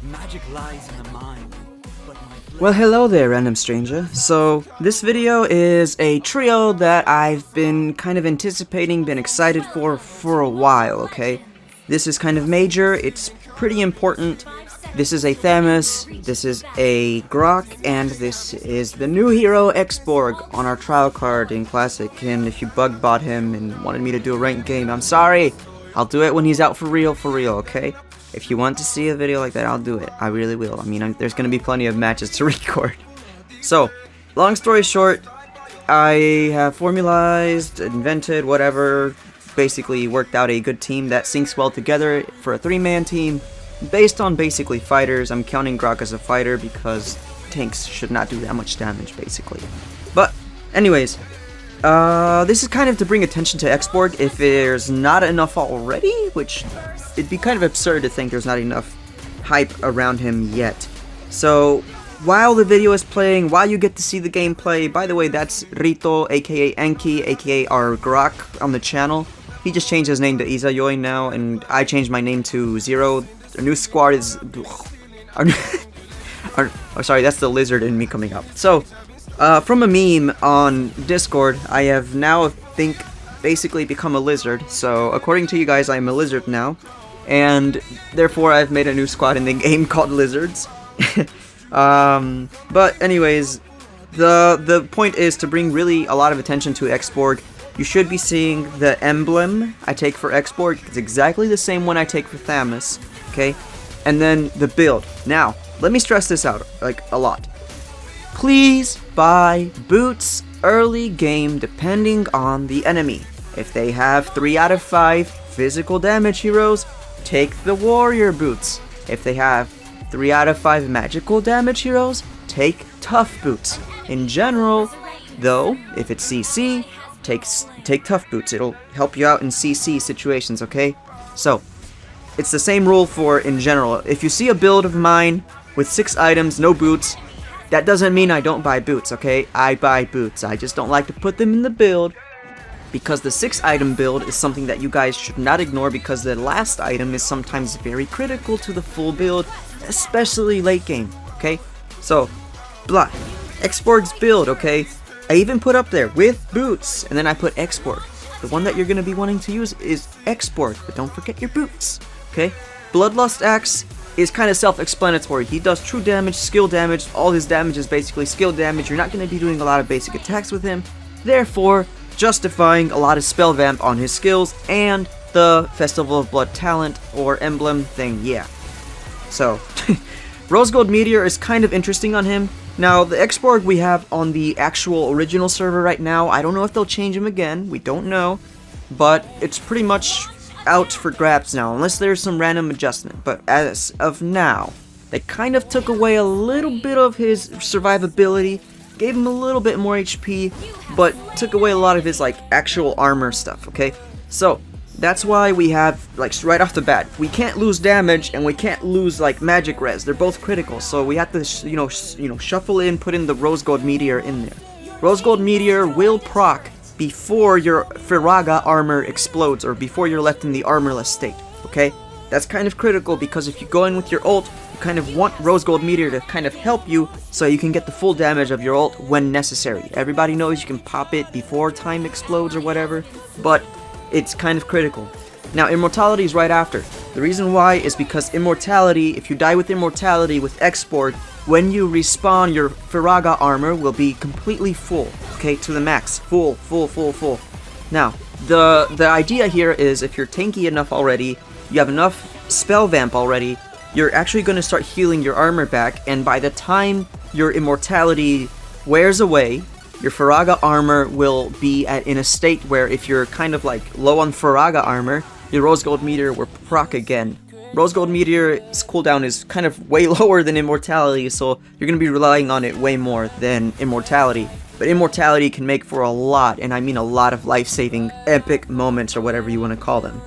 Magic lies in the mind. Well, hello there, random stranger. So, this video is a trio that I've been kind of anticipating, been excited for a while, okay? This is kind of major, it's pretty important. This is a Thamuz, this is a Grok, and this is the new hero X.Borg on our trial card in Classic. And if you bug bought him and wanted me to do a ranked game, I'm sorry! I'll do it when he's out for real, okay? If you want to see a video like that, I'll do it. I really will. I mean, there's going to be plenty of matches to record. So, long story short, I have formalized, invented, whatever, basically worked out a good team that syncs well together for a 3-man team, based on basically fighters. I'm counting Grok as a fighter because tanks should not do that much damage, basically. But, anyways, this is kind of to bring attention to X.Borg if there's not enough already, which it'd be kind of absurd to think there's not enough hype around him yet. So, while the video is playing, while you get to see the gameplay, by the way, that's Rito, aka Enki, aka our Grok on the channel. He just changed his name to Izayoi now, and I changed my name to Zero. Our new squad is... sorry, that's the lizard in me coming up. So, from a meme on Discord, I have now, basically become a lizard. So, according to you guys, I am a lizard now. And, therefore, I've made a new squad in the game called Lizards. But, anyways, the point is to bring really a lot of attention to X.Borg. You should be seeing the emblem I take for X.Borg. It's exactly the same one I take for Thamuz. Okay? And then the build. Now, let me stress this out, like, a lot. Please buy boots early game depending on the enemy. If they have 3 out of 5 physical damage heroes, take the warrior boots. If they have 3 out of 5 magical damage heroes, take tough boots. In general, though, if it's CC, take tough boots. It'll help you out in CC situations, okay? So, it's the same rule for in general. If you see a build of mine with 6 items, no boots, that doesn't mean I don't buy boots, okay? I buy boots. I just don't like to put them in the build because the 6-item build is something that you guys should not ignore because the last item is sometimes very critical to the full build, especially late game, okay? So, blah. X.Borg's build, okay? I even put up there with boots, and then I put X.Borg. The one that you're going to be wanting to use is X.Borg, but don't forget your boots, okay? Bloodlust Axe is kind of self-explanatory. He does true damage, skill damage, all his damage is basically skill damage. You're not going to be doing a lot of basic attacks with him, therefore justifying a lot of spell vamp on his skills and the Festival of Blood talent or emblem thing, yeah. So, Rose Gold Meteor is kind of interesting on him. Now, the X.Borg we have on the actual original server right now, I don't know if they'll change him again, we don't know, but it's pretty much out for grabs now, unless there's some random adjustment. But as of now, they kind of took away a little bit of his survivability, gave him a little bit more HP, but took away a lot of his, like, actual armor stuff, okay? So, that's why we have, like, right off the bat, we can't lose damage, and we can't lose, like, magic res. They're both critical, so we have to, shuffle in, put in the Rose Gold Meteor in there. Rose Gold Meteor will proc before your Firaga armor explodes, or before you're left in the armorless state, okay? That's kind of critical, because if you go in with your ult, you kind of want Rose Gold Meteor to kind of help you, so you can get the full damage of your ult when necessary. Everybody knows you can pop it before time explodes or whatever, but it's kind of critical. Now, Immortality is right after. The reason why is because Immortality, if you die with Immortality with X.Borg, when you respawn, your Firaga armor will be completely full, okay, to the max. Full. Now, the idea here is if you're tanky enough already, you have enough spell vamp already, you're actually going to start healing your armor back, and by the time your Immortality wears away, your Firaga armor will be in a state where if you're kind of like low on Firaga armor, your Rose Gold Meteor will proc again. Rose Gold Meteor's cooldown is kind of way lower than Immortality, so you're going to be relying on it way more than Immortality. But Immortality can make for a lot, and I mean a lot of life-saving epic moments or whatever you want to call them.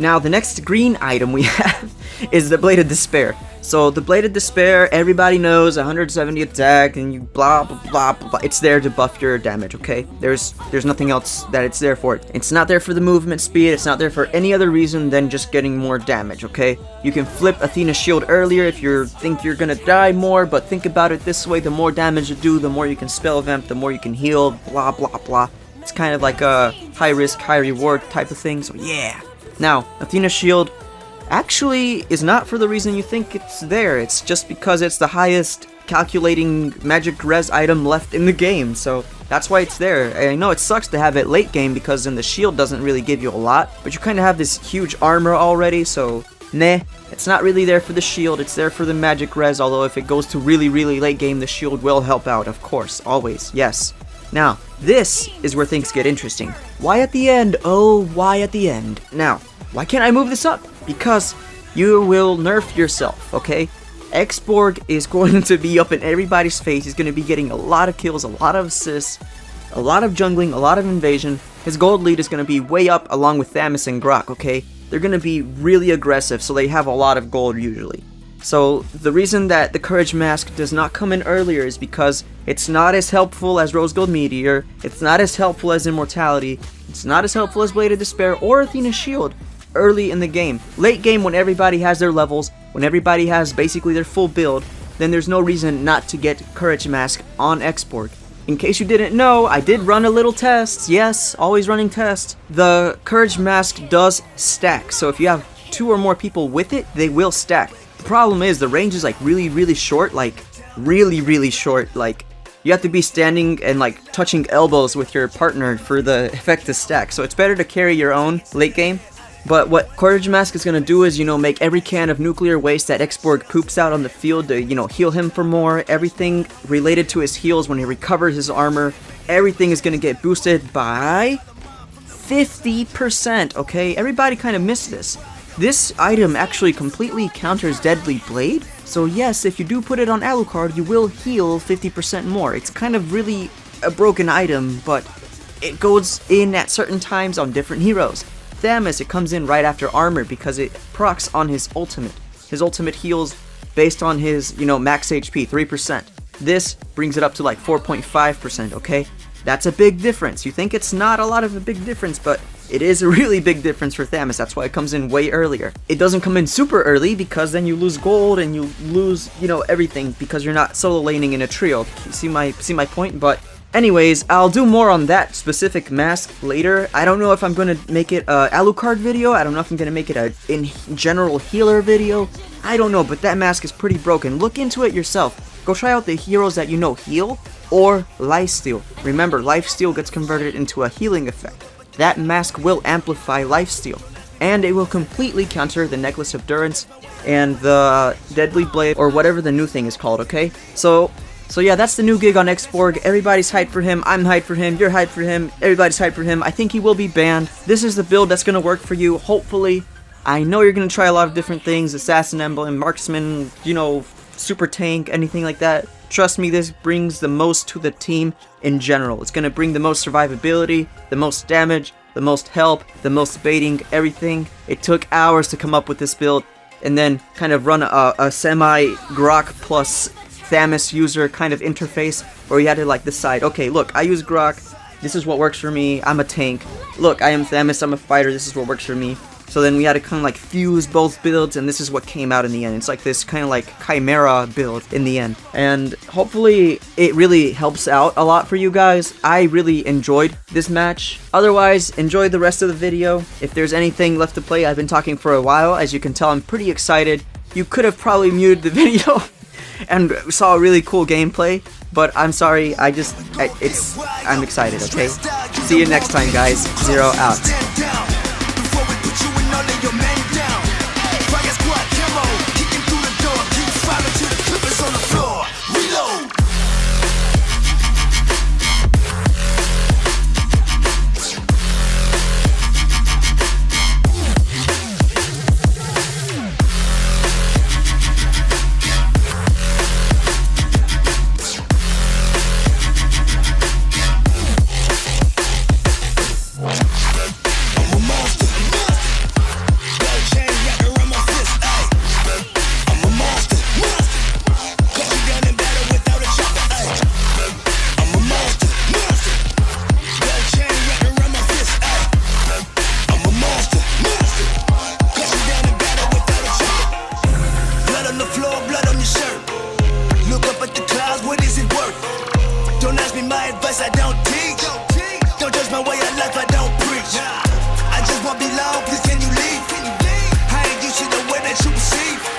Now, the next green item we have is the Blade of Despair. So, the Blade of Despair, everybody knows, 170 attack, and you blah, blah, blah, blah. It's there to buff your damage, okay? There's nothing else that it's there for. It's not there for the movement speed, it's not there for any other reason than just getting more damage, okay? You can flip Athena's shield earlier if you think you're gonna die more, but think about it this way, the more damage you do, the more you can spell vamp, the more you can heal, blah, blah, blah. It's kind of like a high risk, high reward type of thing, so yeah. Now, Athena's shield actually is not for the reason you think it's there. It's just because it's the highest calculating magic res item left in the game, so that's why it's there. I know it sucks to have it late game because then the shield doesn't really give you a lot, but you kind of have this huge armor already, so nah, it's not really there for the shield, it's there for the magic res, although if it goes to really late game, the shield will help out, of course, always, yes. Now, this is where things get interesting. Why at the end? Oh, why at the end? Now, why can't I move this up? Because you will nerf yourself, okay? X.Borg is going to be up in everybody's face. He's going to be getting a lot of kills, a lot of assists, a lot of jungling, a lot of invasion. His gold lead is going to be way up along with Thamuz and Grok, okay? They're going to be really aggressive, so they have a lot of gold usually. So the reason that the Courage Mask does not come in earlier is because it's not as helpful as Rose Gold Meteor, it's not as helpful as Immortality, it's not as helpful as Blade of Despair or Athena's Shield early in the game. Late game, when everybody has their levels, when everybody has basically their full build, then there's no reason not to get Courage Mask on X.Borg. In case you didn't know, I did run a little test. Yes, always running tests. The Courage Mask does stack, so if you have 2 or more people with it, they will stack. The problem is the range is like really short, like really short, like you have to be standing and like touching elbows with your partner for the effect to stack, so it's better to carry your own late game. But what Courage Mask is going to do is, you know, make every can of nuclear waste that X.Borg poops out on the field to, you know, heal him for more. Everything related to his heals when he recovers his armor, everything is going to get boosted by 50%, okay? Everybody kind of missed this. This item actually completely counters Deadly Blade, so yes, if you do put it on Alucard, you will heal 50% more. It's kind of really a broken item, but it goes in at certain times on different heroes. Thamuz, it comes in right after armor because it procs on his ultimate. His ultimate heals based on his, you know, max HP, 3%. This brings it up to like 4.5%, okay? That's a big difference. You think it's not a lot of a big difference, but it is a really big difference for Thamuz. That's why it comes in way earlier. It doesn't come in super early because then you lose gold and you lose, you know, everything because you're not solo laning in a trio. You see my point? But anyways, I'll do more on that specific mask later. I don't know if I'm going to make it a Alucard video. I don't know if I'm going to make it a in general healer video. I don't know, but that mask is pretty broken. Look into it yourself. Go try out the heroes that you know heal or lifesteal. Remember, lifesteal gets converted into a healing effect. That mask will amplify lifesteal, and it will completely counter the Necklace of Durance and the Deadly Blade, or whatever the new thing is called, okay? So yeah, that's the new gig on X.Borg. Everybody's hyped for him, I'm hyped for him, you're hyped for him, everybody's hyped for him. I think he will be banned. This is the build that's gonna work for you, hopefully. I know you're gonna try a lot of different things, Assassin Emblem, Marksman, you know, Super Tank, anything like that. Trust me, this brings the most to the team in general. It's going to bring the most survivability, the most damage, the most help, the most baiting, everything. It took hours to come up with this build and then kind of run a semi-Grok plus Thamuz user kind of interface where you had to like decide, okay, look, I use Grok, this is what works for me, I'm a tank. Look, I am Thamuz, I'm a fighter, this is what works for me. So then we had to kind of like fuse both builds, and this is what came out in the end. It's like this kind of like chimera build in the end. And hopefully it really helps out a lot for you guys. I really enjoyed this match. Otherwise, enjoy the rest of the video. If there's anything left to play, I've been talking for a while. As you can tell, I'm pretty excited. You could have probably muted the video and saw a really cool gameplay, but I'm sorry, I'm excited, okay? See you next time, guys. Zero out. Don't ask me my advice, I don't teach. Don't judge my way of life, I don't preach. I just won't be long, please can you leave? I ain't used to the way that you perceive.